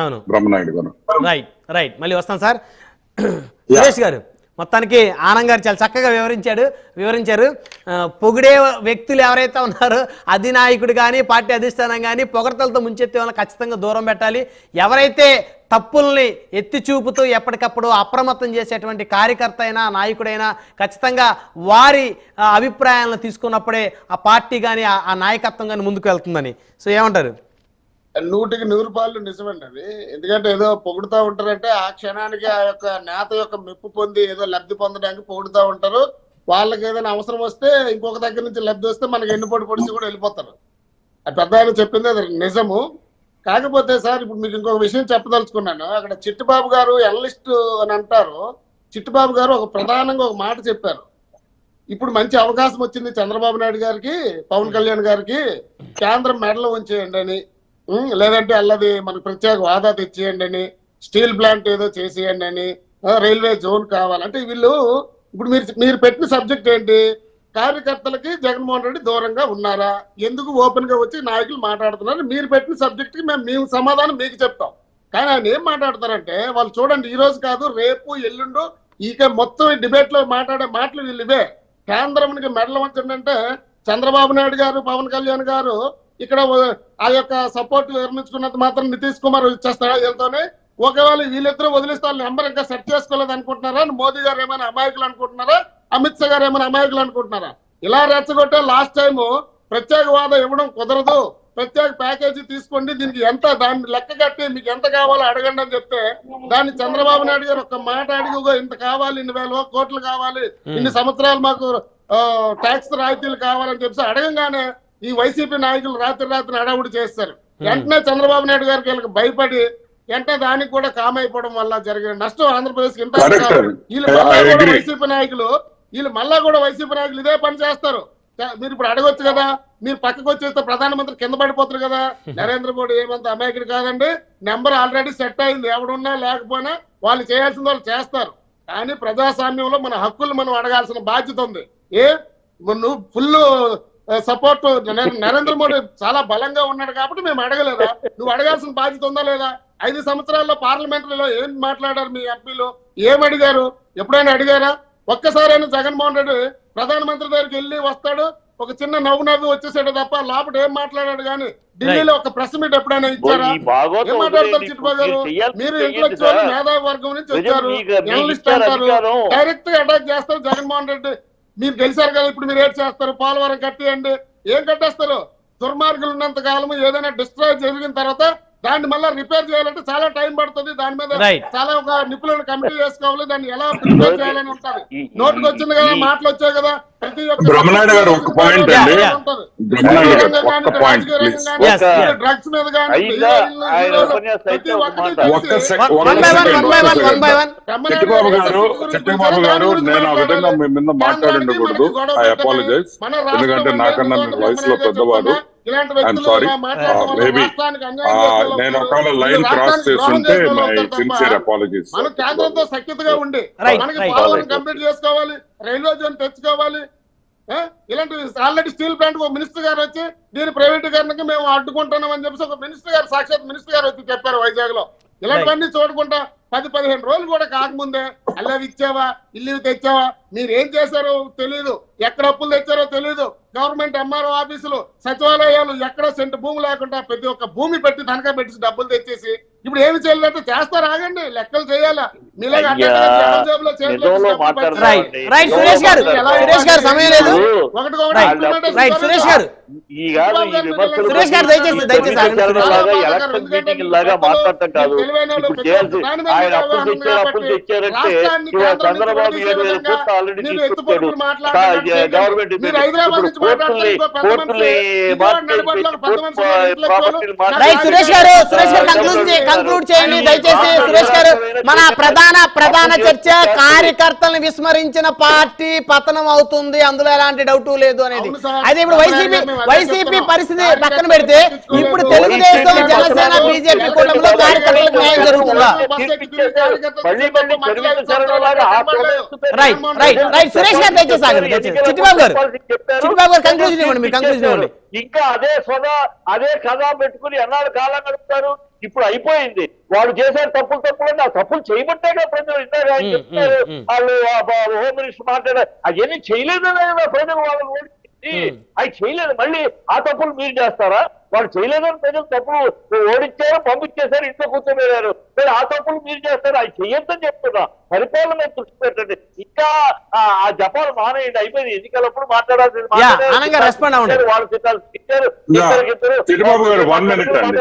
అవును బ్రహ్మనాయుడు గారు. రైట్ మళ్ళీ వస్తాం సార్. సురేష్ గారు, మొత్తానికి ఆనంద్ గారు చాలా చక్కగా వివరించారు. పొగిడే వ్యక్తులు ఎవరైతే ఉన్నారో అధినాయకుడు కానీ పార్టీ అధిష్టానం కానీ పొగడతలతో ముంచెత్తే వాళ్ళని ఖచ్చితంగా దూరం పెట్టాలి. ఎవరైతే తప్పుల్ని ఎత్తి చూపుతూ ఎప్పటికప్పుడు అప్రమత్తం చేసేటువంటి కార్యకర్త అయినా నాయకుడైనా ఖచ్చితంగా వారి అభిప్రాయాలను తీసుకున్నప్పుడే ఆ పార్టీ కానీ ఆ నాయకత్వం కానీ ముందుకు వెళ్తుందని. సో ఏమంటారు? 100% నిజమండి అది. ఎందుకంటే ఏదో పొగుడుతూ ఉంటారంటే ఆ క్షణానికి ఆ యొక్క నేత యొక్క మెప్పు పొంది ఏదో లబ్ధి పొందడానికి పొగుడుతూ ఉంటారు. వాళ్ళకి ఏదైనా అవసరం వస్తే ఇంకొక దగ్గర నుంచి లబ్ధి వస్తే మనకి ఎన్నుపోటు పొడిచి కూడా వెళ్ళిపోతారు. అది పెద్ద ఆయన చెప్పింది అది నిజము. కాకపోతే సార్ ఇప్పుడు మీకు ఇంకొక విషయం చెప్పదలుచుకున్నాను. అక్కడ చిట్టిబాబు గారు ఎనలిస్ట్ అని అంటారు. చిట్టిబాబు గారు ఒక ప్రధానంగా ఒక మాట చెప్పారు. ఇప్పుడు మంచి అవకాశం వచ్చింది చంద్రబాబు నాయుడు గారికి, పవన్ కళ్యాణ్ గారికి కేంద్రం మెడలో ఉంచేయండి అని, లేదంటే అల్లది మనకు ప్రత్యేక హోదా తెచ్చేయండి అని, స్టీల్ ప్లాంట్ ఏదో చేసేయండి అని, రైల్వే జోన్ కావాలంటే వీళ్ళు ఇప్పుడు మీరు పెట్టిన సబ్జెక్ట్ ఏంటి? కార్యకర్తలకి జగన్మోహన్ రెడ్డి దూరంగా ఉన్నారా, ఎందుకు ఓపెన్ గా వచ్చి నాయకులు మాట్లాడుతున్నారు? మీరు పెట్టిన సబ్జెక్ట్ కి మేము సమాధానం మీకు చెప్తాం. కానీ ఆయన ఏం మాట్లాడతారంటే వాళ్ళు చూడండి, ఈ రోజు కాదు రేపు ఎల్లుండు ఇక మొత్తం డిబేట్ లో మాట్లాడే మాటలు వీళ్ళు ఇవే. కేంద్రంకి మెడలు వంచండి చంద్రబాబు నాయుడు గారు, పవన్ కళ్యాణ్ గారు ఇక్కడ ఆ యొక్క సపోర్ట్ విరమించుకున్నంత మాత్రం నితీష్ కుమార్ ఇచ్చేస్తారా వీళ్ళతోనే? ఒకవేళ వీళ్ళిద్దరూ వదిలిస్తే వాళ్ళు నెంబర్ ఇంకా సెట్ చేసుకోలేదు అనుకుంటున్నారా? మోదీ గారు ఏమైనా అమాయకులు అనుకుంటున్నారా? అమిత్ షా గారు ఏమైనా అమాయకులు అనుకుంటున్నారా? ఇలా రెచ్చగొట్టే లాస్ట్ టైం ప్రత్యేక హోదా ఇవ్వడం కుదరదు, ప్రత్యేక ప్యాకేజీ తీసుకోండి, దీనికి ఎంత దాన్ని లెక్క కట్టి మీకు ఎంత కావాలో అడగండి అని చెప్తే దాన్ని చంద్రబాబు నాయుడు గారు ఒక మాట అడిగిగా ఇంత కావాలి, 2,000 కోట్లు కావాలి, ఇన్ని సంవత్సరాలు మాకు ట్యాక్స్ రాయితీలు కావాలని చెప్పి అడగంగానే ఈ వైసీపీ నాయకులు రాత్రి హడావుడి చేస్తారు. వెంటనే చంద్రబాబు నాయుడు గారికి వీళ్ళకి భయపడి వెంటనే దానికి కూడా కామ్ అయిపోవడం వల్ల జరిగిన నష్టం ఆంధ్రప్రదేశ్ కి ఇంత. వీళ్ళు మళ్ళా కూడా వైసీపీ నాయకులు ఇదే పని చేస్తారు. మీరు ఇప్పుడు అడగొచ్చు కదా, మీరు పక్కకు వచ్చేస్తే ప్రధానమంత్రి కింద పడిపోతారు కదా. నరేంద్ర మోడీ ఏమంత అమాయకుడు కాదండి, నెంబర్ ఆల్రెడీ సెట్ అయింది, ఎవడున్నా లేకపోయినా వాళ్ళు చేయాల్సింది వాళ్ళు చేస్తారు. కానీ ప్రజాస్వామ్యంలో మన హక్కులు మనం అడగాల్సిన బాధ్యత ఉంది. నువ్వు ఫుల్ సపోర్ట్ నరేంద్ర మోడీ చాలా బలంగా ఉన్నాడు కాబట్టి మేము అడగలేదా? నువ్వు అడగాల్సిన బాధ్యత ఉందా లేదా? 5 సంవత్సరాల్లో పార్లమెంటరీలో ఏం మాట్లాడారు మీ ఎంపీలు? ఏం అడిగారు? ఎప్పుడైనా అడిగారా? ఒక్కసారైనా జగన్మోహన్ రెడ్డి ప్రధానమంత్రి దగ్గరికి వెళ్ళి వస్తాడు, ఒక చిన్న నవ్వు వచ్చేసాడు తప్ప లోపల ఏం మాట్లాడాడు? కానీ ఢిల్లీలో ఒక ప్రెస్ మీట్ ఎప్పుడైనా ఇచ్చారా? ఏం మాట్లాడతారు చిట్టుబాబు గారు? మీరు ఇంటలెక్చువల్ మేధావి వర్గం నుంచి వచ్చారు, జర్నలిస్ట్ అంటారు, డైరెక్ట్ గా అటాక్ చేస్తారు జగన్మోహన్ రెడ్డి. మీరు గెలిచారు కదా, ఇప్పుడు మీరు ఏం చేస్తారు? పోలవరం కట్టేయండి. ఏం కట్టేస్తారు? దుర్మార్గులు ఉన్నంత కాలము ఏదైనా డిస్ట్రాయ్ జరిగిన తర్వాత దాన్ని మళ్ళీ రిపేర్ చేయాలంటే చాలా టైం పడుతుంది. దాని మీద చాలా ఒక నిపుణులను కమిటీ చేసుకోవాలి, దాన్ని ఎలా ప్రిపేర్ చేయాలని ఉంటుంది. నోటికి వచ్చింది కదా, మాటలు వచ్చాయి కదా, ప్రతి ఒక్క డ్రగ్స్ మీద కానీ చిట్టబాబు గారు నేను ఆ విధంగా మీ మీద మాట్లాడకూడదు. I apologise. ఎందుకంటే నాకన్నా మీ వయసులో పెద్దవాడు. I'm sorry. మేబీ నేను ఒకవేళ లైన్ క్రాస్ చేస్తుంటే మై సిన్సియర్ అపాలజీస్. మన కేంద్రంతో సఖ్యతగా ఉండి మనకి పోలవరం కంప్లీట్ చేసుకోవాలి, రైల్వే జోన్ తెచ్చుకోవాలి. ఇలాంటి ఆల్రెడీ స్టీల్ ప్లాంట్ ఒక మినిస్టర్ గారు వచ్చి దీని ప్రైవేటీకరణకి మేము అడ్డుకుంటున్నాం అని చెప్పేసి ఒక మినిస్టర్ గారు, సాక్షాత్ మినిస్టర్ గారు వచ్చి చెప్పారు వైజాగ్ లో. ఇలాంటివన్నీ చూడకుండా 10-15 రోజులు కూడా కాకముందే అల్లవి ఇచ్చావా, ఇల్లు తెచ్చావా, మీరేం చేశారో తెలీదు, ఎక్కడ అప్పులు తెచ్చారో తెలీదు. గవర్నమెంట్ ఎంఆర్ఓ ఆఫీసులు, సచివాలయాలు ఎక్కడ సెంటు భూమి లేకుండా ప్రతి ఒక్క భూమి పెట్టి తనఖా పెట్టి డబ్బులు తెచ్చేసి ఇప్పుడు ఏమి చేయలేదంటే చేస్తారు. ఆగండి, లెక్కలు చేయాలా? మీలాగా కంక్లూడ్ చేయండి దయచేసి సురేష్ గారు. మన ప్రధాన చర్చ కార్యకర్తలను విస్మరించిన పార్టీ పతనం అవుతుంది, అందులో ఎలాంటి డౌట్ లేదు అనేది. అయితే ఇప్పుడు వైసీపీ పరిస్థితి పక్కన పెడితే ఇప్పుడు తెలుగుదేశం, జనసేన, బీజేపీ కూటమిలో కార్యకర్తలకు న్యాయం జరుగుతుందా? రైట్ సురేష్ గారు దయచేసి ఆగండి. చిట్టిబాబు గారు కంక్లూజన్ ఇవ్వండి, మీరు కంక్లూజన్ ఇవ్వండి. ఇంకా అదే కథ పెట్టుకుని ఎన్నాళ్ళు కాలం గడుపుతారు? ఇప్పుడు అయిపోయింది. వాళ్ళు చేశారు తప్పులు, ఆ తప్పులు చేయబట్టేగా ప్రజలు ఇన్నారు. ఆయన చెప్తారు వాళ్ళు హోమ్ మినిస్టర్ మాట్లాడారు, అవన్నీ చేయలేదనే ప్రజలు వాళ్ళని ఓడించింది. అవి చేయలేదు, మళ్ళీ ఆ తప్పులు మీరు చేస్తారా? వాళ్ళు చేయలేదని ప్రజలు తప్పులు ఓడించారు, పంపించేశారు, ఇంట్లో కూర్చోబెట్టారు. మరి ఆ తప్పులు మీరు చేస్తారు, అవి చెయ్యొద్దని చెప్తున్నా. పరిపాలన మీద దృష్టి పెట్టండి. ఇంకా ఆ జపాలు మానేయండి, అయిపోయింది. ఎన్నికలప్పుడు మాట్లాడాల్సింది వాళ్ళు చిట్టిబాబు గారు 1 minute అండి.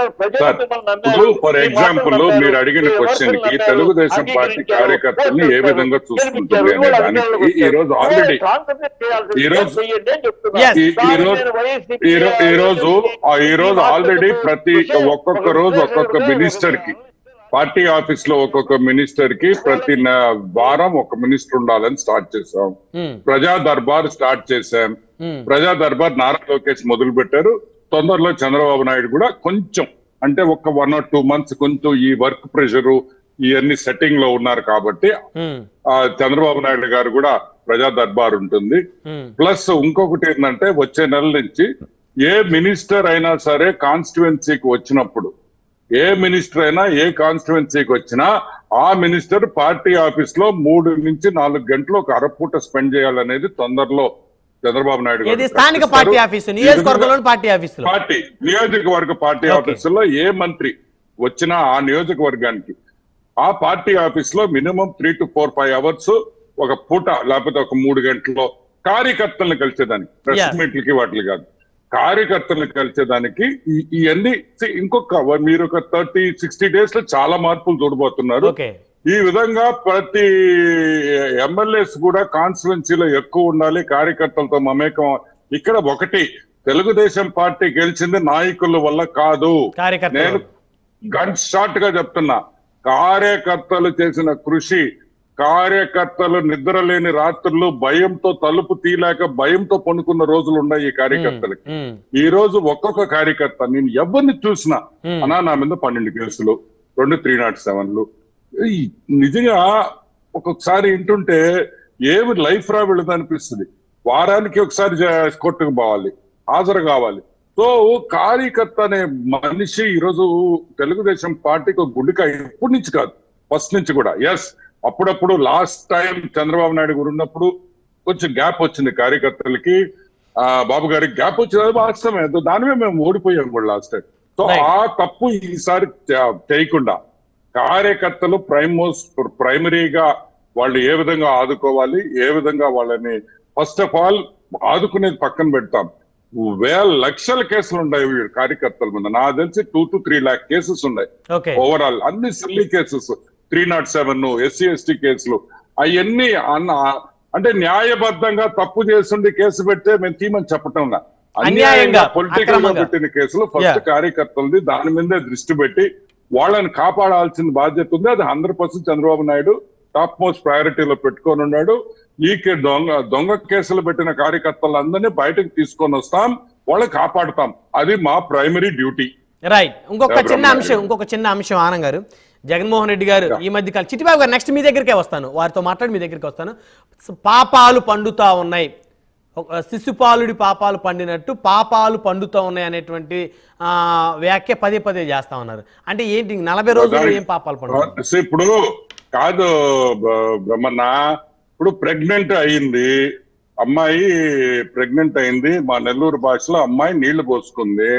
ఫర్ ఎగ్జాంపుల్ మీరు అడిగిన క్వశ్చన్ కి తెలుగుదేశం పార్టీ కార్యకర్తల్ని ఏ విధంగా చూసుకుంటుంది అనే దానికి ఈ రోజు ఆల్రెడీ ఈ రోజు ఆల్రెడీ ప్రతి ఒక్కొక్క రోజు ఒక్కొక్క మినిస్టర్ కి పార్టీ ఆఫీస్ లో ఒక్కొక్క మినిస్టర్ కి ప్రతి వారం ఒక మినిస్టర్ ఉండాలని స్టార్ట్ చేసాం. ప్రజా దర్బార్ స్టార్ట్ చేశాం. ప్రజా దర్బార్ నారా లోకేష్ మొదలు పెట్టారు. తొందరలో చంద్రబాబు నాయుడు కూడా కొంచెం అంటే ఒక 1 or 2 months కొంచెం ఈ వర్క్ ప్రెషర్ ఇవన్నీ సెట్టింగ్ లో ఉన్నారు కాబట్టి చంద్రబాబు నాయుడు గారు కూడా ప్రజా దర్బార్ ఉంటుంది. ప్లస్ ఇంకొకటి ఏంటంటే వచ్చే నెల నుంచి ఏ మినిస్టర్ అయినా సరే కాన్స్టిట్యుయెన్సీకి వచ్చినప్పుడు ఏ మినిస్టర్ అయినా ఏ కాన్స్టిట్యుయెన్సీకి వచ్చినా ఆ మినిస్టర్ పార్టీ ఆఫీస్ లో 3 నుంచి 4 గంటలు ఒక అరపూట స్పెండ్ చేయాలనేది తొందరలో చంద్రబాబు నాయుడు గారు స్థానిక పార్టీ ఆఫీసు నియోజకవర్గంలోని నియోజకవర్గ పార్టీ ఆఫీసులో ఏ మంత్రి వచ్చినా ఆ నియోజకవర్గానికి ఆ పార్టీ ఆఫీస్ లో మినిమం 3 to 4-5 hours ఒక పూట లేకపోతే ఒక 3 గంటల్లో కార్యకర్తలను కలిసేదానికి, ప్రెస్ మీట్లకి వాటికి కాదు, కార్యకర్తలను కలిసేదానికి ఇవన్నీ ఇంకొక మీరు ఒక 30-60 days లో చాలా మార్పులు చూడబోతున్నారు. ఈ విధంగా ప్రతి ఎమ్మెల్యేస్ కూడా కాన్స్టిట్యుయెన్సీలో ఎక్కువ ఉండాలి, కార్యకర్తలతో మమేకం. ఇక్కడ ఒకటి తెలుగుదేశం పార్టీ గెలిచింది నాయకుల వల్ల కాదు. నేను గన్ షాట్ గా చెప్తున్నా, కార్యకర్తలు చేసిన కృషి, కార్యకర్తలు నిద్రలేని రాత్రులు భయంతో తలుపు తీలేక భయంతో పనుకున్న రోజులు ఉన్నాయి ఈ కార్యకర్తలకి. ఈ రోజు ఒక్కొక్క కార్యకర్త నేను ఎవరిని చూసినా అన్నా నా మీద 12 కేసులు, 2 307లు. నిజంగా ఒక్కొక్కసారి వింటుంటే ఏమి లైఫ్ రా వెళ్ళదు అనిపిస్తుంది. వారానికి ఒకసారి కోర్టుకు పోవాలి, హాజరు కావాలి. సో కార్యకర్త అనే మనిషి ఈరోజు తెలుగుదేశం పార్టీకి ఒక గుండెకాయ ఎప్పటి నుంచి కాదు, ఫస్ట్ నుంచి కూడా. ఎస్, అప్పుడప్పుడు లాస్ట్ టైం చంద్రబాబు నాయుడు గారు ఉన్నప్పుడు కొంచెం గ్యాప్ వచ్చింది కార్యకర్తలకి, బాబు గారికి గ్యాప్ వచ్చింది, వాస్తవమే. దానివే మేము ఓడిపోయాం కూడా లాస్ట్ టైం. సో ఆ తప్పు ఈసారి చేయకుండా కార్యకర్తలు ప్రైమరీగా వాళ్ళు ఏ విధంగా ఆదుకోవాలి, ఏ విధంగా వాళ్ళని ఫస్ట్ ఆఫ్ ఆల్ ఆదుకునేది పక్కన పెడతాం. లక్షల కేసులు ఉన్నాయి కార్యకర్తల మీద. నాకు తెలిసి 2 to 3 lakh కేసెస్ ఉన్నాయి ఓవరాల్. అన్ని సిల్లీ కేసెస్, 307 SC/ST కేసులు, అవన్నీ అంటే న్యాయబద్ధంగా తప్పు చేస్తుండే కేసు పెడితే మేము తీమని చెప్పటం, అన్యాయంగా పొలిటికల్ గా పెట్టిన కేసులు ఫస్ట్ కార్యకర్తలది. దాని మీదే దృష్టి పెట్టి వాళ్ళని కాపాడాల్సిన బాధ్యత ఉంది. అది 100% చంద్రబాబు నాయుడు టాప్ మోస్ట్ ప్రయారిటీలో పెట్టుకొని ఉన్నాడు. ఈ దొంగ కేసులు పెట్టిన కార్యకర్తలందరినీ బయటకు తీసుకొని వస్తాం, వాళ్ళని కాపాడుతాం. అది మా ప్రైమరీ డ్యూటీ. రైట్. ఇంకొక చిన్న అంశం ఆనంద్ గారు, జగన్మోహన్ రెడ్డి గారు ఈ మధ్య కాలం, చిట్టిబాబు గారు నెక్స్ట్ మీ దగ్గరికే వస్తాను, వారితో మాట్లాడి మీ దగ్గరికి వస్తాను. పాపాలు పండుతా ఉన్నాయి, శిశుపాలుడి పాపాలు పండినట్టు పాపాలు పండుతా ఉన్నాయి అనేటువంటి వ్యాఖ్య పదే చేస్తా ఉన్నారు. అంటే ఏంటి 40 రోజులు ఏం పాపాలు పండుతాయి? ఇప్పుడు కాదు బ్రహ్మన్న, ఇప్పుడు ప్రెగ్నెంట్ అయింది అమ్మాయి, ప్రెగ్నెంట్ అయింది, మా నెల్లూరు భాషలో అమ్మాయి నీళ్లు పోసుకుంది.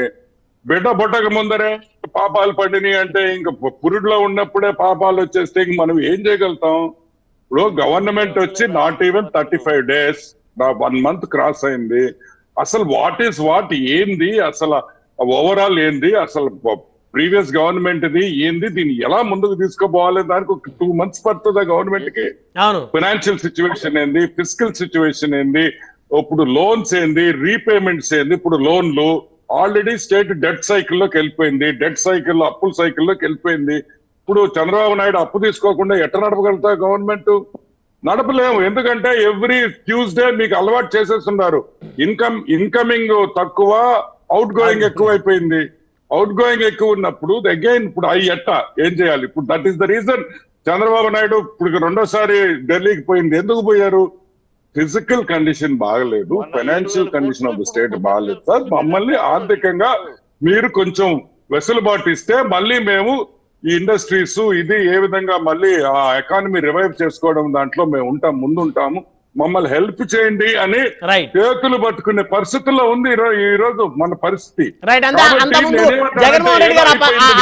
బిడ్డ పుట్టక ముందరే పాపాలు పండినాయి అంటే ఇంకా పురుడులో ఉన్నప్పుడే పాపాలు వచ్చేస్తే ఇంక మనం ఏం చేయగలుగుతాం? ఇప్పుడు గవర్నమెంట్ వచ్చి not even 35 days, 1 month cross అయింది. అసలు వాట్ ఏంది, అసలు ఓవరాల్ ఏంది, అసలు ప్రీవియస్ గవర్నమెంట్ ది ఏంది, దీన్ని ఎలా ముందుకు తీసుకుపోవాలి, దానికి ఒక 2 months పడుతుంది గవర్నమెంట్ కి. ఫైనాన్షియల్ సిచ్యువేషన్ ఏంది, ఫిజికల్ సిచ్యువేషన్ ఏంది, ఇప్పుడు లోన్స్ ఏంది, రీపేమెంట్స్ ఏంది. ఇప్పుడు లోన్లు ఆల్రెడీ స్టేట్ డెట్ సైకిల్లోకి వెళ్ళిపోయింది, డెట్ సైకిల్లో అప్పుల సైకిల్లోకి వెళ్ళిపోయింది. ఇప్పుడు చంద్రబాబు నాయుడు అప్పు తీసుకోకుండా ఎట్లా నడపగలుగుతా గవర్నమెంట్? నడపలేము. ఎందుకంటే ఎవ్రీ ట్యూస్డే మీకు అలవాటు చేసేస్తున్నారు. ఇన్కమింగ్ తక్కువ, అవుట్ గోయింగ్ ఎక్కువ అయిపోయింది. అవుట్ గోయింగ్ ఎక్కువ ఉన్నప్పుడు అగైన్ ఇప్పుడు ఏం చేయాలి? ఇప్పుడు that is the reason Chandrababu Naidu ఇప్పుడు 2వ సారి ఢిల్లీకి పోయింది. ఎందుకు పోయారు? ఫిజికల్ కండిషన్ బాగలేదు, financial condition of the state బాగలేదు సార్. మమ్మల్ని ఆర్థికంగా మీరు కొంచెం వెసులుబాటు ఇస్తే మళ్ళీ మేము ఈ ఇండస్ట్రీస్ ఇది ఏ విధంగా మళ్ళీ ఆ ఎకానమీ రివైవ్ చేసుకోవడం దాంట్లో మేము ఉంటాం, ముందుంటాము, మమ్మల్ని హెల్ప్ చేయండి అని రైట్ చేతులు పట్టుకునే పరిస్థితుల్లో ఉంది ఈ రోజు మన పరిస్థితి. రైట్. అంతకుముందు జగన్మోహన్ రెడ్డి గారు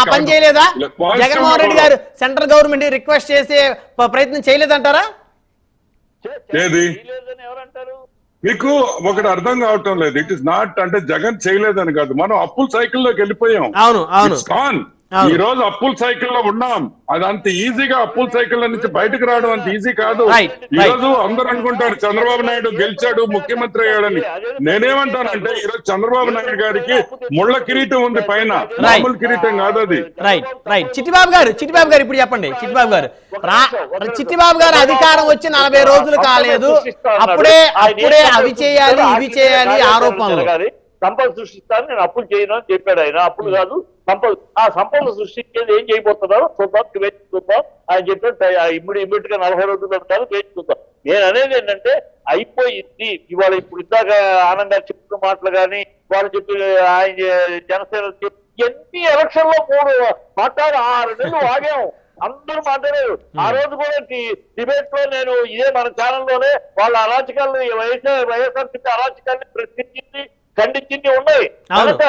ఆ పని చేయలేదా? జగన్మోహన్ రెడ్డి గారు సెంట్రల్ గవర్నమెంట్ రిక్వెస్ట్ చేసే ప్రయత్నం చేయలేదంటారా? ఏది ఎవరంటారు? మీకు ఒకటి అర్థం కావటం లేదు. ఇట్ ఇస్ నాట్ అంటే జగన్ చేయలేదని కాదు, మనం అప్పుల సైకిల్లోకి వెళ్ళిపోయాం. అవును అవును ఈ రోజు అప్పుల సైకిల్లో ఉన్నాం. అది అంత ఈజీగా అప్పుల సైకిల్ నుంచి బయటకు రావడం అంత ఈజీ కాదు. ఈ రోజు అందరూ అనుకుంటారు చంద్రబాబు నాయుడు గెలిచాడు, ముఖ్యమంత్రి అయ్యాడని. నేనేమంటానంటే ఈ రోజు చంద్రబాబు నాయుడు గారికి ముళ్ళ కిరీటం ఉంది పైన, మామూలు కిరీటం కాదు అది. Right right. చిట్టిబాబు గారు ఇప్పుడు చెప్పండి. చిట్టిబాబు గారు అధికారం వచ్చి 40 రోజులు కాలేదు, అప్పుడే అవి చేయాలి ఇవి చేయాలి ఆరోపణలు. సంపద సృష్టిస్తాను, నేను అప్పులు చేయను అని చెప్పాడు ఆయన. అప్పులు కాదు సంపద. ఆ సంపద సృష్టించేది ఏం చేయబోతున్నారో చూద్దాం, వేచి చూద్దాం. ఆయన చెప్పాడు ఇమ్మీడియట్ గా 40 రోజులు ఉంటారు, వేచి చూద్దాం. నేను అనేది ఏంటంటే అయిపోయింది ఇవాళ. ఇప్పుడు ఇందాక ఆనంద్ గారు చెప్పిన మాటలు కానీ వాళ్ళు చెప్పి ఆయన జనసేన ఎన్ని ఎలక్షన్ లో 3 మాట్లాడి 6 నెలలు ఆగాము, అందరూ మాట్లాడారు. ఆ రోజు కూడా డిబేట్ లో నేను ఇదే మన ఛానల్లోనే వాళ్ళ అరాచకాలను వైఎస్ఆర్సీపీ అరాచకాన్ని ప్రశ్నించింది, ఖండించింది ఉన్నాయి. కనుక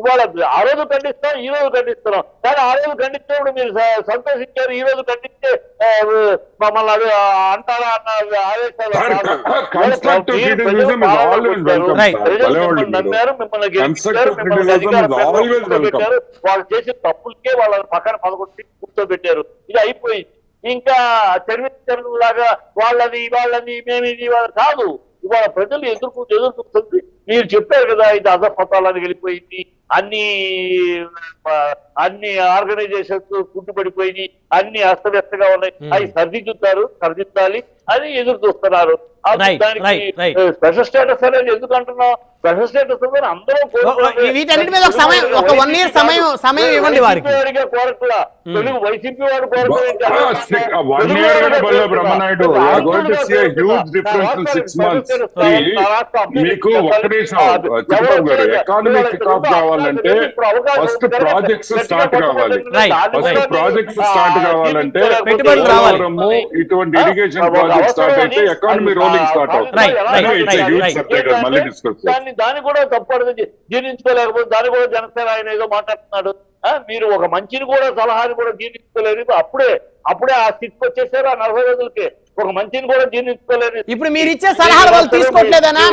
ఇవాళ ఆ రోజు ఖండిస్తాం, ఈ రోజు ఖండిస్తున్నాం. కానీ ఆ రోజు ఖండించినప్పుడు మీరు సంతోషించారు, ఈ రోజు ఖండిస్తే మమ్మల్ని అది అంటారా అన్న ఆదేశాలు నమ్మారు, మిమ్మల్ని గెలిపించారు, మిమ్మల్ని అధికారం పెట్టారు. వాళ్ళు చేసిన తప్పులకే వాళ్ళని పక్కన 11 కూర్చోబెట్టారు. ఇది అయిపోయింది. ఇంకా చర్మించడం లాగా వాళ్ళని మేమిది కాదు. ఇవాళ ప్రజలు ఎదుర్కొంటుంది. మీరు చెప్పారు కదా ఇది అధపతాలని వెళ్ళిపోయింది, అన్ని ఆర్గనైజేషన్స్ కుంటుపడిపోయి అన్ని అస్తవ్యస్తగా ఉన్నాయి, అవి సర్దిద్దాలి అని ఎదురు చూస్తున్నారు. దానికి స్పెషల్ స్టేటస్ అనేది ఎందుకు అంటున్నాం? స్పెషల్ స్టేటస్ అనేది అందరూ కోరట్లా. తెలుగు వైసీపీ వాడు మీకు ఎకానమీ కిక్ ఆఫ్ కావాలంటే ఫస్ట్ ప్రాజెక్ట్స్ స్టార్ట్ కావాలి. ఇటువంటి ఇరిగేషన్ ప్రాజెక్ట్ స్టార్ట్ అయితే ఎకానమీ రోలింగ్ స్టార్ట్ అవుతుంది. దాన్ని కూడా తప్పదు, జీర్ణించుకోలేకపోతే దాన్ని కూడా జనసేన ఆయన ఏదో మాట్లాడుతున్నాడు. మీరు ఒక మంచిని కూడా సలహాని కూడా జీర్ణించుకోలేరు. అప్పుడే ఆ స్థితికి వచ్చేసారు. ఆ 40 రోజులకి ఒక మంచిని కూడా జీర్ణించుకోలేరు. ఇప్పుడు మీరు ఇచ్చే సలహాలు వాళ్ళు తీసుకోవట్లేదనా?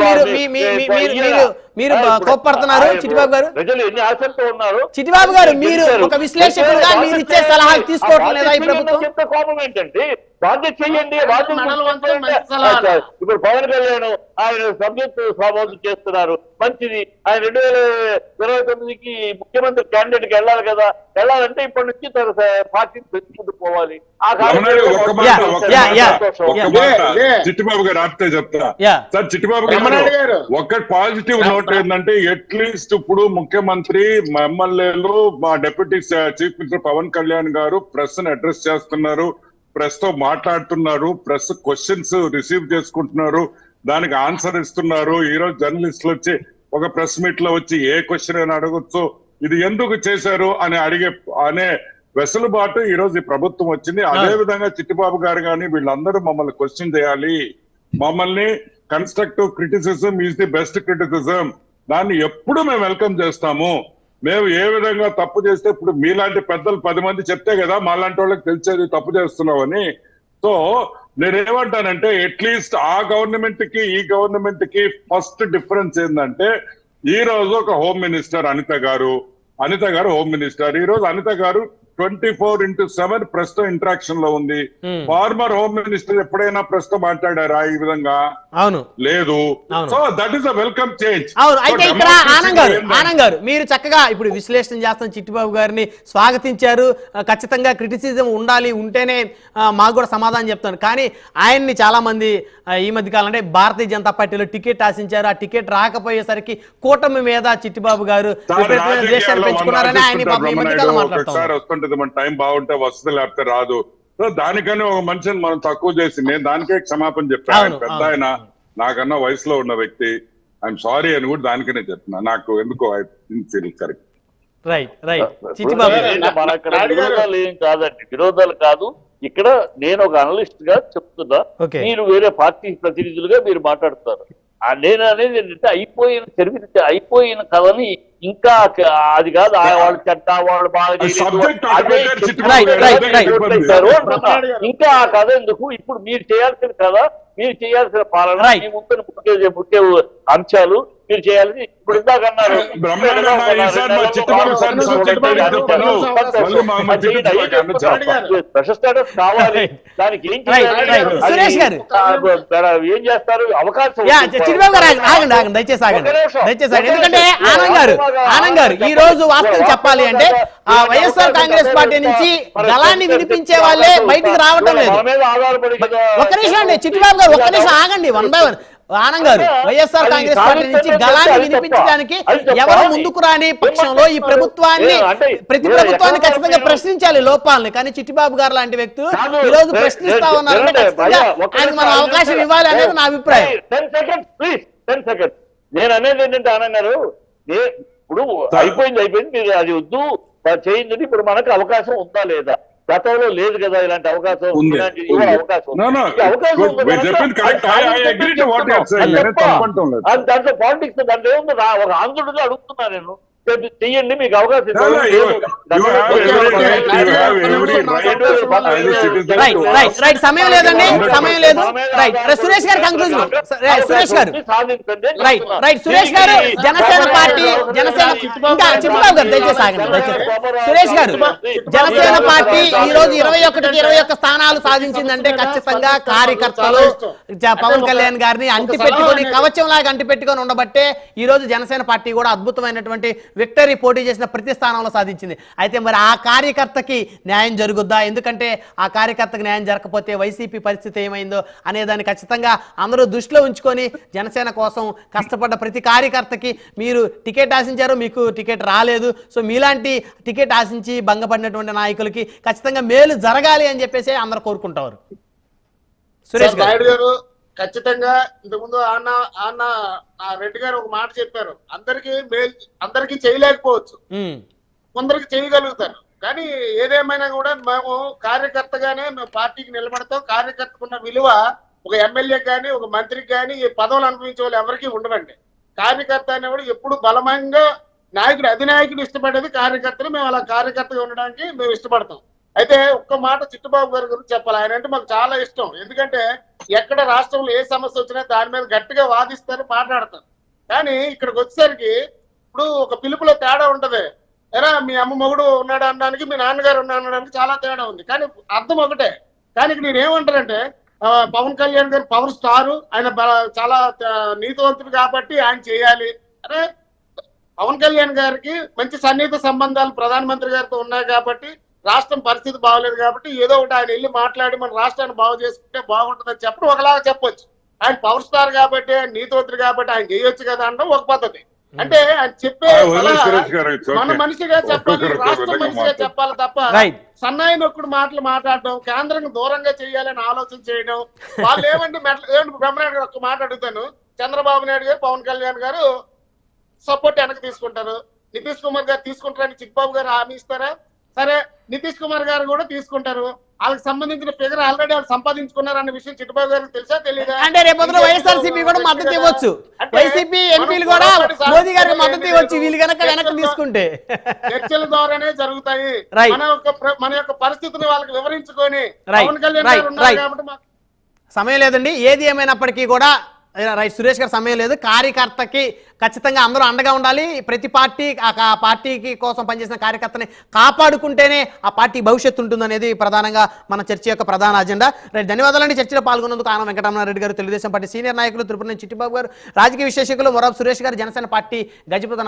మీరు కోప్పడుతున్నారు చిట్టిబాబు గారు. ప్రజలు ఎన్ని ఆశలతో ఉన్నారు. చిట్టిబాబు గారు మీరు ఒక విశ్లేషకులుగా మీరు ఇచ్చే సలహాలు తీసుకోవట్లేదా ఈ ప్రభుత్వం? చెప్తే కోపం ఏంటంటే బాధ్యత చెయ్యండి, ఇప్పుడు పవన్ కళ్యాణ్ ఆయన సభ్యత్వ స్వాభావం చేస్తున్నారు, మంచిది. ఆయన 2029కి ముఖ్యమంత్రి క్యాండిడేట్ కి వెళ్ళాలి కదా. వెళ్ళాలంటే ఇప్పటి నుంచి తన పార్టీని పెంచుకుంటూ పోవాలి. చిట్టిబాబు గారు ఆపితే చెప్తా సార్. చిట్టిబాబు గారు ఒక్కటి పాజిటివ్ నోట్ ఏంటంటే అట్లీస్ట్ ఇప్పుడు ముఖ్యమంత్రి, ఎమ్మెల్యేలు, మా deputy chief minister Pawan Kalyan గారు ప్రెస్ ని అడ్రస్ చేస్తున్నారు, ప్రెస్ తో మాట్లాడుతున్నారు, ప్రెస్ క్వశ్చన్స్ రిసీవ్ చేసుకుంటున్నారు, దానికి ఆన్సర్ ఇస్తున్నారు. ఈ రోజు జర్నలిస్టులు వచ్చి ఒక ప్రెస్ మీట్ లో వచ్చి ఏ క్వశ్చన్ అయినా అడగొచ్చు. ఇది ఎందుకు చేశారు అని అనే వెసులుబాటు ఈ రోజు ఈ ప్రభుత్వం వచ్చింది. అదే విధంగా చిట్టిబాబు గారు కానీ వీళ్ళందరూ మమ్మల్ని క్వశ్చన్ చేయాలి. మమ్మల్ని constructive criticism is the best criticism. దాన్ని ఎప్పుడు మేము వెల్కమ్ చేస్తాము. మేము ఏ విధంగా తప్పు చేస్తే ఇప్పుడు మీలాంటి పెద్దలు 10 మంది చెప్తే కదా మాలాంటి వాళ్ళకి తెలిసేది తప్పు చేస్తున్నామని. సో నేనేమంటానంటే అట్లీస్ట్ ఆ గవర్నమెంట్ కి ఈ గవర్నమెంట్ కి ఫస్ట్ డిఫరెన్స్ ఏంటంటే ఈ రోజు ఒక హోమ్ మినిస్టర్ అనిత గారు హోమ్ మినిస్టర్. ఈ రోజు అనిత గారు 24/7 ప్రెస్ తో ఇంటరాక్షన్ లో ఉంది. ఫార్మర్ హోమ్ మినిస్టర్ ఎప్పుడైనా ప్రెస్ తో మాట్లాడారా ఈ విధంగా? అవును, లేదు. So that is a welcome change. అవును. అయితే ఇక్కడ ఆనంద్ గారు మీరు చక్కగా ఇప్పుడు విశ్లేషణ చేస్తాం, చిట్టిబాబు గారిని స్వాగతించారు. ఖచ్చితంగా క్రిటిసిజం ఉండాలి, ఉంటేనే మాకు కూడా సమాధానం చెప్తాను. కానీ ఆయన్ని చాలా మంది ఈ మధ్య కాలం అంటే భారతీయ జనతా పార్టీలో టికెట్ ఆశించారు. ఆ టికెట్ రాకపోయేసరికి కూటమి మీద చిట్టిబాబు గారు పెంచుకున్నారని ఆయన ఈ మధ్య కాలం మాట్లాడుతున్నారు. మన టైం బాగుంటే వస్తుంది, లేకపోతే రాదు. సో దానికని ఒక మనిషిని మనం తక్కువ చేసి నేను దానికే క్షమాపణ చెప్పాను. పెద్ద ఆయన నాకన్నా వయసులో ఉన్న వ్యక్తి, ఐఎమ్ సారీ అని కూడా దానికనే చెప్తున్నా. నాకు ఎందుకో I don't feel correct. Right right Chittibabu మన అక్కడ విరోధాలు ఏం కాదండి, విరోధాలు కాదు. ఇక్కడ నేను ఒక అనలిస్ట్ గా చెప్తున్నా, Okay. మీరు వేరే పార్టీ ప్రతినిధులుగా మీరు మాట్లాడుతారు. నేను అనేది ఏంటంటే అయిపోయిన కథని ఇంకా అది కాదు, వాళ్ళు చెడ్డ వాళ్ళు బాగా ఇంకా ఆ కథ ఎందుకు? ఇప్పుడు మీరు చేయాల్సిన కథ, మీరు చేయాల్సిన పాలన, మీ ముందు ముఖ్య అంశాలు మీరు చేయాల్సి. ఇప్పుడు ఇందాక అన్నారు స్పెషల్ స్టేటస్ కావాలి, దానికి ఏం సురేష్ గారు ఏం చేస్తారు? అవకాశం చిట్టిబాబు గారు ఆగండి దయచేసి ఆగండి. ఎందుకంటే ఆనంద్ గారు ఈ రోజు వాస్తవం చెప్పాలి అంటే ఆ వైఎస్ఆర్ కాంగ్రెస్ పార్టీ నుంచి గళాన్ని వినిపించే వాళ్ళే బయటికి రావటం లేదు. ఒక్క నిమిషం అండి చిట్టిబాబు గారు, ఒక్క నిమిషం ఆగండి. 1 by 1 ఆనంద్ గారు, వైఎస్ఆర్ కాంగ్రెస్ పార్టీ నుంచి గళాన్ని వినిపించడానికి ఎవరు ముందుకు రాని పక్షంలో ఈ ప్రభుత్వాన్ని, ప్రతి ప్రభుత్వాన్ని ఖచ్చితంగా ప్రశ్నించాలి లోపాలని. కానీ చిట్టిబాబు గారు లాంటి వ్యక్తులు ఈ రోజు ప్రశ్నిస్తా ఉన్నారంటే ఖచ్చితంగా ఆయనకు మనం అవకాశం ఇవ్వాలి అనేది నా అభిప్రాయం. 10 seconds. నేను అనేది ఏంటంటే ఆనంద్ గారు, ఇప్పుడు అయిపోయింది, మీరు అది వద్దు చేయింది. ఇప్పుడు మనకు అవకాశం ఉందా లేదా? గతంలో లేదు కదా ఇలాంటి అవకాశం. దాంట్లో పాలిటిక్స్ దాంట్లో ఏముంది? ఒక ఆంధ్రుడిగా అడుగుతున్నా నేను, చెయ్యండి, మీకు అవకాశం. సమయం లేదండి, సమయం లేదు. సురేష్ గారు కంక్లూజన్. సురేష్ గారు సురేష్ గారు జనసేన పార్టీ, ఇంకా చిట్టిబాబు గారు దయచేసి ఆగండి. సురేష్ గారు, జనసేన పార్టీ ఈ రోజు 21 స్థానాలు సాధించిందంటే ఖచ్చితంగా కార్యకర్తలు పవన్ కళ్యాణ్ గారిని అంటిపెట్టుకొని, కవచం లాగా అంటిపెట్టుకొని ఉండబట్టే ఈ రోజు జనసేన పార్టీ కూడా అద్భుతమైనటువంటి విక్టరీ పోటీ చేసిన ప్రతి స్థానంలో సాధించింది. అయితే మరి ఆ కార్యకర్తకి న్యాయం జరుగుద్దా? ఎందుకంటే ఆ కార్యకర్తకి న్యాయం జరగకపోతే వైసీపీ పరిస్థితి ఏమైందో అనేదాన్ని ఖచ్చితంగా అందరూ దృష్టిలో ఉంచుకొని జనసేన కోసం కష్టపడ్డ ప్రతి కార్యకర్తకి మీరు టికెట్ ఆశించారు, మీకు టికెట్ రాలేదు. సో మీలాంటి టికెట్ ఆశించి భంగపడినటువంటి నాయకులకి ఖచ్చితంగా మేలు జరగాలి అని చెప్పేసి అందరూ కోరుకుంటారు. సురేష్ గారు ఖచ్చితంగా ఇంతకుముందు రెడ్డి గారు ఒక మాట చెప్పారు, అందరికీ చేయలేకపోవచ్చు, కొందరికి చేయగలుగుతారు. కానీ ఏదేమైనా కూడా మేము కార్యకర్తగానే మేము పార్టీకి నిలబడతాం. కార్యకర్తకున్న విలువ ఒక ఎమ్మెల్యే కానీ ఒక మంత్రికి కానీ ఈ పదవులు అనుభవించే వాళ్ళు ఎవరికి ఉండవండి. కార్యకర్త అనేవాడు ఎప్పుడు బలమంగా నాయకుడు, అధినాయకుడు ఇష్టపడేది కార్యకర్తలు. మేము అలా కార్యకర్తగా ఉండడానికి మేము ఇష్టపడతాం. అయితే ఒక్క మాట చిట్టిబాబు గారి గురించి చెప్పాలి. ఆయన అంటే మాకు చాలా ఇష్టం. ఎందుకంటే ఎక్కడ రాష్ట్రంలో ఏ సమస్య వచ్చినా దాని మీద గట్టిగా వాదిస్తారు, మాట్లాడతారు. కానీ ఇక్కడికి వచ్చేసరికి ఇప్పుడు ఒక పిలుపులో తేడా ఉంటది. ఎరా మీ అమ్మ మొగుడు ఉన్నాడు అనడానికి, మీ నాన్నగారు ఉన్నాడు అనడానికి చాలా తేడా ఉంది. కానీ అర్థం ఒకటే. కానీ ఇక్కడ నేను ఏమంటానంటే పవన్ కళ్యాణ్ గారు పవర్ స్టారు, ఆయన చాలా నీతివంతుడు కాబట్టి ఆయన చేయాలి. అరే పవన్ కళ్యాణ్ గారికి మంచి సన్నిహిత సంబంధాలు ప్రధానమంత్రి గారితో ఉన్నాయి కాబట్టి, రాష్ట్రం పరిస్థితి బాగోలేదు కాబట్టి ఏదో ఒకటి ఆయన వెళ్ళి మాట్లాడి మన రాష్ట్రాన్ని బాగు చేసుకుంటే బాగుంటుందని చెప్పడం ఒకలాగా చెప్పొచ్చు. ఆయన పవర్ స్టార్ కాబట్టి, ఆయన నీతివంతుడు కాబట్టి ఆయన చేయొచ్చు కదా అనడం ఒక పద్ధతి. అంటే ఆయన చెప్పే మన మనిషిగా చెప్పాలి, రాష్ట్ర మనిషిగా చెప్పాలి తప్ప సన్నాయి నొక్కుడు మాటలు మాట్లాడడం, కేంద్రం దూరంగా చేయాలని ఆలోచన చేయడం. వాళ్ళు ఏమంటే బ్రహ్మనాయుడు గారు ఒక మాట అడుగుతాను, చంద్రబాబు నాయుడు గారు పవన్ కళ్యాణ్ గారు సపోర్ట్ వెనక్కి తీసుకుంటారు, నితీష్ కుమార్ గారు తీసుకుంటారని చిట్టిబాబు గారు హామీ ఇస్తారా? సరే నితీష్ కుమార్ గారు కూడా తీసుకుంటారు, వాళ్ళకి సంబంధించిన ఫిగర్ ఆల్రెడీ వాళ్ళు సంపాదించుకున్నారు అన్న విషయం చిట్టిబాబు గారికి తెలుసా తెలీదా? అంటే రేపొద్దున వైఎస్ఆర్సీపీ కూడా మద్దతు ఇవ్వచ్చు, వైసీపీ ఎంపీలు కూడా మోదీ గారికి మద్దతు ఇవ్వచ్చు వీళ్ళు కనుక వెనక్కి తీసుకుంటే. చర్చల ద్వారానే జరుగుతాయి. మన యొక్క పరిస్థితిని వాళ్ళకి వివరించుకొని పవన్ కళ్యాణ్ గారు ఉన్నారు కాబట్టి సమయం లేదండి. ఏది ఏమైనప్పటికీ కూడా సురేష్ గారు సమయం లేదు. కార్యకర్తకి ఖచ్చితంగా అందరూ అండగా ఉండాలి. ప్రతి పార్టీ ఆ పార్టీకి కోసం పనిచేసిన కార్యకర్తని కాపాడుకుంటేనే ఆ పార్టీ భవిష్యత్తు ఉంటుందనేది ప్రధానంగా మన చర్చ యొక్క ప్రధాన అజెండా. ధన్యవాదాలండి. చర్చలో పాల్గొన్నందుకు ఆనం వెంకటరమణారెడ్డి గారు, తెలుగుదేశం పార్టీ సీనియర్ నాయకులు, తిరుపతి నుంచి చిట్టిబాబు గారు, రాజకీయ విశ్లేషకులు మొరాబ్ సురేష్ గారు, జనసేన పార్టీ గజపతి